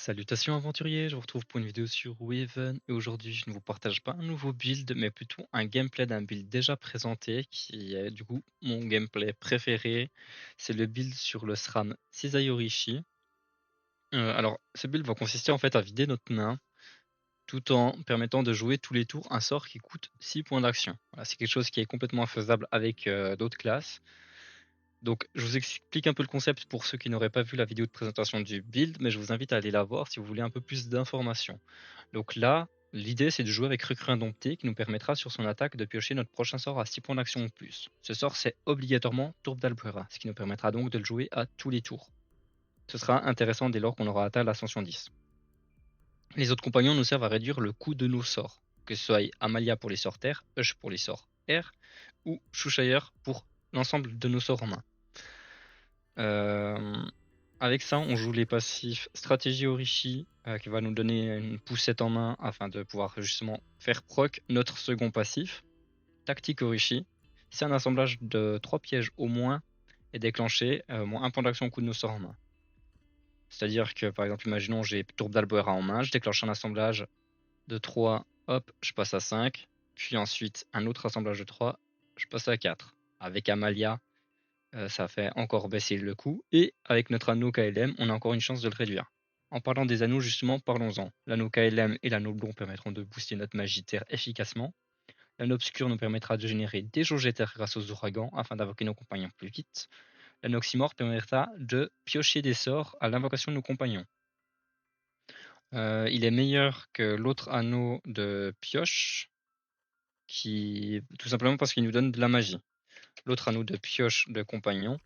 Salutations aventuriers, je vous retrouve pour une vidéo sur Weaven et aujourd'hui je ne vous partage pas un nouveau build mais plutôt un gameplay d'un build déjà présenté qui est du coup mon gameplay préféré. C'est le build sur le SRAM Sisayorishi. Alors ce build va consister en fait à vider notre main tout en permettant de jouer tous les tours un sort qui coûte 6 points d'action. Voilà, c'est quelque chose qui est complètement faisable avec d'autres classes. Donc, je vous explique un peu le concept pour ceux qui n'auraient pas vu la vidéo de présentation du build, mais je vous invite à aller la voir si vous voulez un peu plus d'informations. Donc là, l'idée c'est de jouer avec Recrue Indompté qui nous permettra sur son attaque de piocher notre prochain sort à 6 points d'action ou plus. Ce sort c'est obligatoirement Tourbe d'Albera, ce qui nous permettra donc de le jouer à tous les tours. Ce sera intéressant dès lors qu'on aura atteint l'ascension 10. Les autres compagnons nous servent à réduire le coût de nos sorts, que ce soit Amalia pour les sorts terre, Hush pour les sorts air, ou Shushire pour l'ensemble de nos sorts en main. Euh, Avec ça, on joue les passifs Stratégie Orishi, qui va nous donner une poussette en main afin de pouvoir justement faire proc notre second passif. Tactique Orishi, c'est un assemblage de 3 pièges au moins et déclenché moins un point d'action au coup de nos sorts en main. C'est-à-dire que par exemple, imaginons j'ai Tourbe d'Albera en main, je déclenche un assemblage de 3, hop, je passe à 5, puis ensuite un autre assemblage de 3, je passe à 4. Avec Amalia, ça fait encore baisser le coût. Et avec notre anneau KLM, on a encore une chance de le réduire. En parlant des anneaux, justement, parlons-en. L'anneau KLM et l'anneau blond permettront de booster notre magie terre efficacement. L'anneau obscur nous permettra de générer des jauges terre grâce aux ouragans afin d'invoquer nos compagnons plus vite. L'anneau oxymore permettra de piocher des sorts à l'invocation de nos compagnons. Il est meilleur que l'autre anneau de pioche, tout simplement parce qu'il nous donne de la magie. L'autre anneau de pioche de compagnon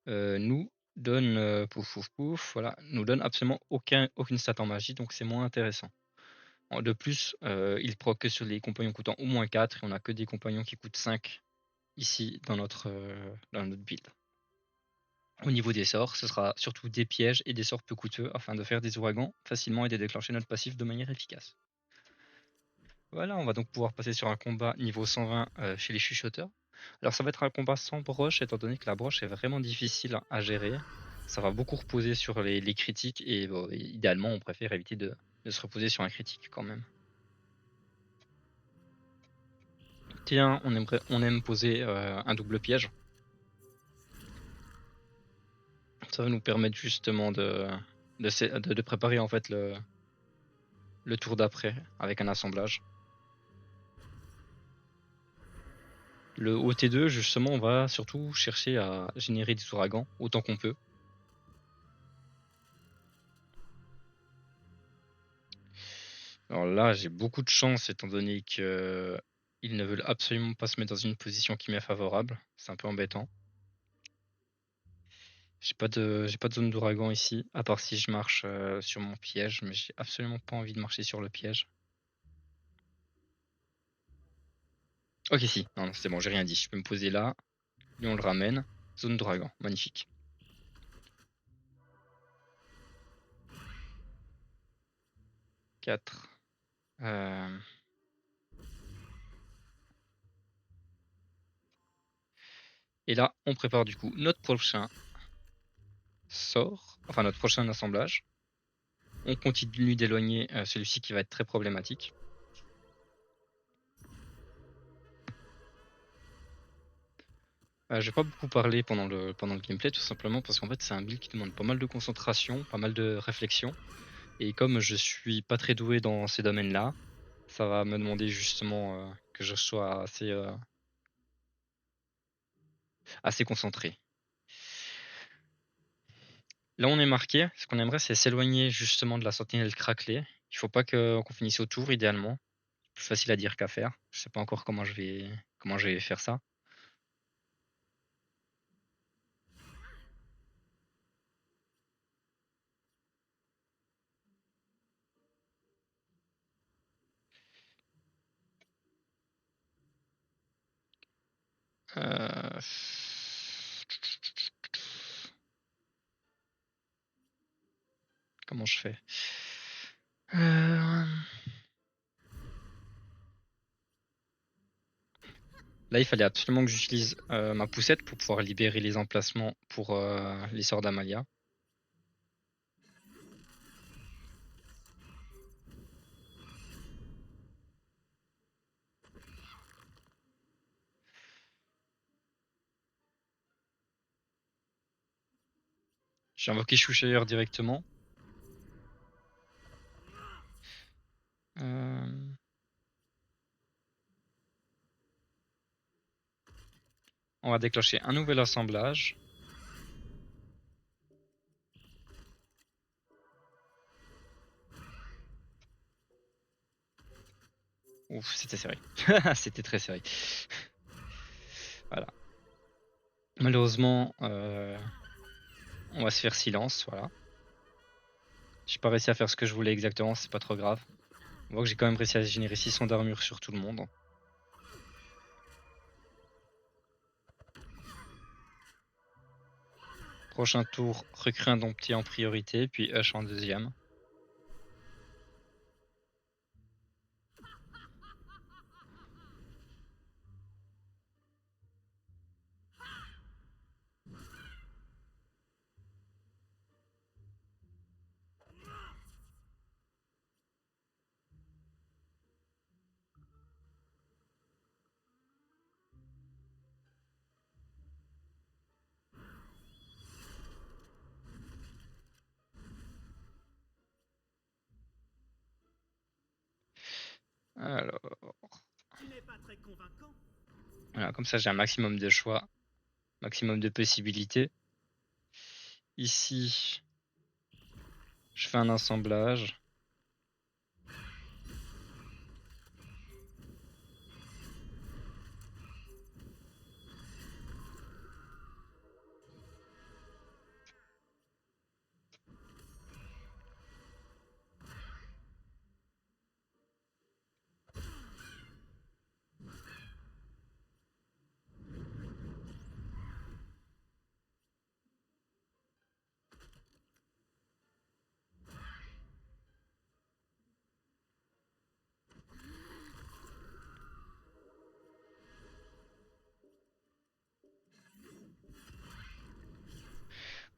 nous donne pouf pouf pouf, voilà, nous donne absolument aucune stat en magie, donc c'est moins intéressant. De plus, il proc que sur les compagnons coûtant au moins 4 et on a que des compagnons qui coûtent 5 ici dans notre build. Au niveau des sorts, ce sera surtout des pièges et des sorts peu coûteux afin de faire des ouragans facilement et de déclencher notre passif de manière efficace. Voilà, on va donc pouvoir passer sur un combat niveau 120 chez les chuchoteurs. Alors ça va être un combat sans broche, étant donné que la broche est vraiment difficile à gérer. Ça va beaucoup reposer sur les critiques et bon, idéalement on préfère éviter de se reposer sur un critique quand même. Tiens, on aime poser un double piège. Ça va nous permettre justement de préparer en fait le tour d'après avec un assemblage. Le OT2, justement, on va surtout chercher à générer des ouragans autant qu'on peut. Alors là, j'ai beaucoup de chance étant donné que ils ne veulent absolument pas se mettre dans une position qui m'est favorable. C'est un peu embêtant. J'ai pas de zone d'ouragan ici, à part si je marche sur mon piège, mais j'ai absolument pas envie de marcher sur le piège. Ok, si, non, non, c'est bon, j'ai rien dit. Je peux me poser là. Lui, on le ramène. Zone d'ouragan, magnifique. Quatre. Et là, on prépare du coup notre prochain sort, enfin notre prochain assemblage. On continue d'éloigner celui-ci qui va être très problématique. Je vais pas beaucoup parler pendant le gameplay, tout simplement parce qu'en fait c'est un build qui demande pas mal de concentration, pas mal de réflexion. Et comme je suis pas très doué dans ces domaines-là, ça va me demander justement que je sois assez concentré. Là on est marqué, ce qu'on aimerait c'est s'éloigner justement de la sentinelle craquelée. Il faut pas qu'on finisse au tour idéalement. Plus facile à dire qu'à faire. Je sais pas encore comment je vais faire ça. Euh, Comment je fais? Euh, Là, il fallait absolument que j'utilise ma poussette pour pouvoir libérer les emplacements pour les sorts d'Amalia. J'ai invoqué Shushire directement. On va déclencher un nouvel assemblage. Ouf, c'était serré. C'était très serré. Voilà. Malheureusement, on va se faire silence, voilà. J'ai pas réussi à faire ce que je voulais exactement, c'est pas trop grave. On voit que j'ai quand même réussi à générer 600 d'armure sur tout le monde. Prochain tour, recrue un domptier en priorité, puis Hush en deuxième. Alors, voilà, comme ça j'ai un maximum de choix, maximum de possibilités. Ici, je fais un assemblage.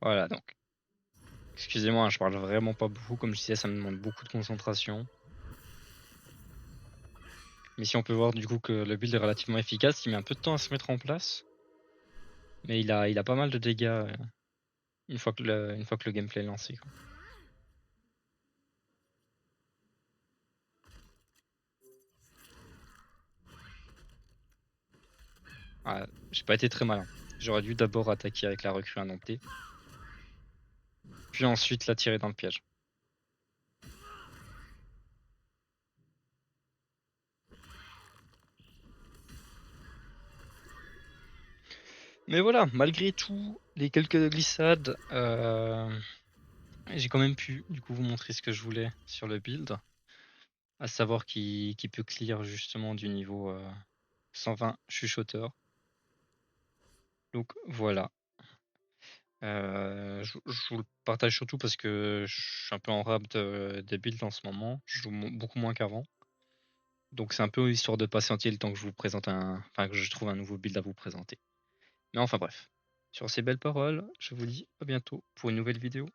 Voilà, donc, excusez-moi, hein, je parle vraiment pas beaucoup, comme je disais, ça me demande beaucoup de concentration. Mais si on peut voir du coup que le build est relativement efficace, il met un peu de temps à se mettre en place. Mais il a pas mal de dégâts une fois que le gameplay est lancé, quoi. Ah, j'ai pas été très malin. J'aurais dû d'abord attaquer avec la recrue indomptée, puis ensuite la tirer dans le piège. Mais voilà, malgré tout, les quelques glissades, j'ai quand même pu du coup vous montrer ce que je voulais sur le build, à savoir qu'il peut clear justement du niveau 120 chuchoteur. Donc voilà. Je vous le partage surtout parce que je suis un peu en rab des builds en ce moment. Je joue beaucoup moins qu'avant. Donc c'est un peu histoire de patienter le temps que je vous présente enfin que je trouve un nouveau build à vous présenter. Mais enfin bref. Sur ces belles paroles, je vous dis à bientôt pour une nouvelle vidéo.